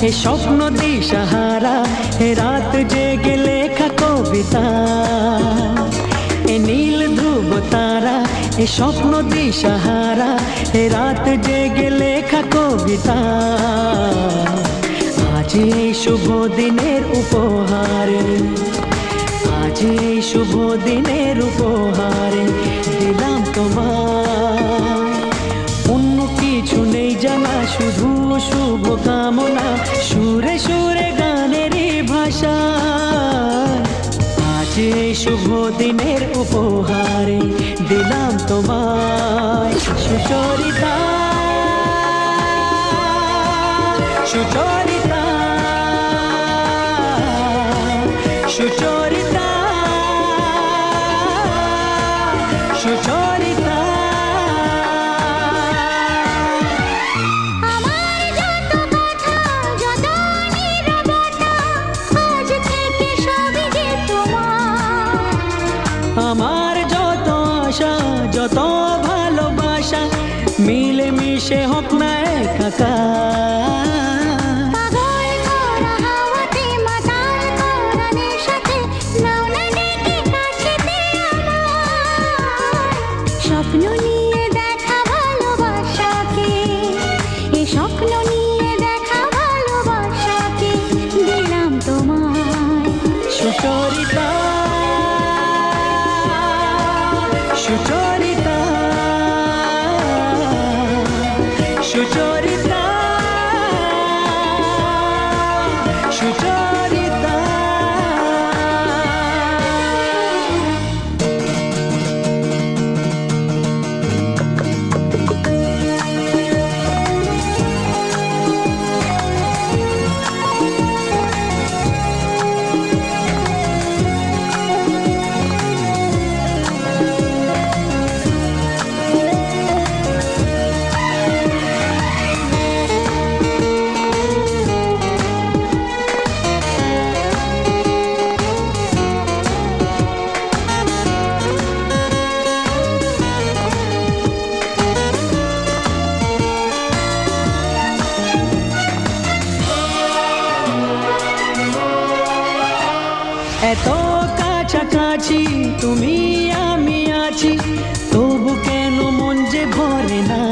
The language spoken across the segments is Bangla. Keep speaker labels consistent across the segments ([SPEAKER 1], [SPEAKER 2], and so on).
[SPEAKER 1] এ স্বপ্ন দিশাহারা, এ রাত জেগে লেখা কবিতা। এ নীল ধ্রুব তারা, এ স্বপ্ন দিশাহারা, এ রাত জেগে লেখা কবিতা। আজ এই শুভ দিনের উপহারে, আজ এই শুভ দিনের উপহারে দিলাম তোমায়। অন্য কিছু নেই জানা, শুধু শুভ কামনা, সুরে সুরে গানের ভাষা। আজ এই শুভ দিনের উপহারে দিলাম তোমায়। সুচরিতা, সুচরিতা, সুচরিতা, সুচরিতা।
[SPEAKER 2] আমার যত কথা, যত নীরবতা, আজ থেকে সবই যে তোমার।
[SPEAKER 1] আমার যত আশা, যত ভালোবাসা, মিলে মিশে হোক না একাকার।
[SPEAKER 2] পাগল করা হাওয়াতে, মাতাল করা নেশাতে, নাও না ডেকে কাছেতে আমার। স্বপ্ন নিয়ে দেখা ভালোবাসাকে, এ স্বপ্ন নিয়ে দেখা ভালোবাসাকে দিলাম তোমায়।
[SPEAKER 1] সুচরিতা, সুচরিতা, সুচরিতা, সুচরিতা। এত কাছাকাছি তুমি আমি আছি, তবু কেন মন যে ভরে না।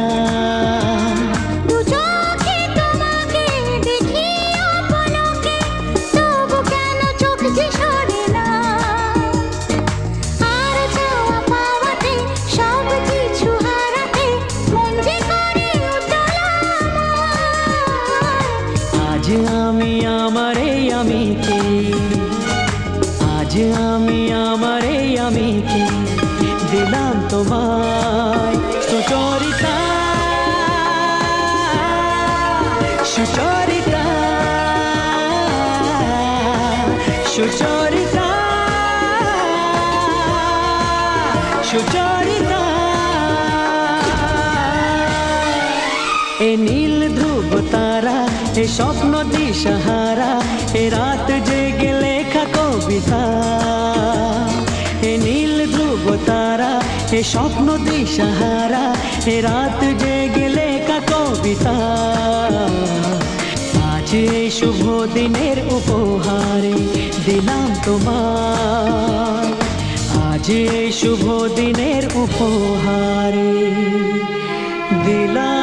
[SPEAKER 2] দু চোখে তোমাকে দেখি অপলকে, তবু কেন চোখ যে সরে না। আর চাওয়া পাওয়াতে, সব কিছু হারাতে, মন যে করে উতলা আমার।
[SPEAKER 1] আজ আমি আমার এই আমিকে, আজ আমি আমার এই আমিকে দিলাম তোমায়। সুচরিতা, সুচরিতা, সুচরিতা, সুচরিতা। এ নীল ধ্রুব তারা, এ স্বপ্ন দিশাহারা, এ রাত জেগে লেখা কবিতা। এ নীল ধ্রুব তারা, এ স্বপ্ন দিশাহারা, এ রাত জেগে লেখা কবিতা। আজ এই শুভ দিনের উপহারে দিলাম তোমায়। আজ এই শুভ দিনের উপহারে দিলাম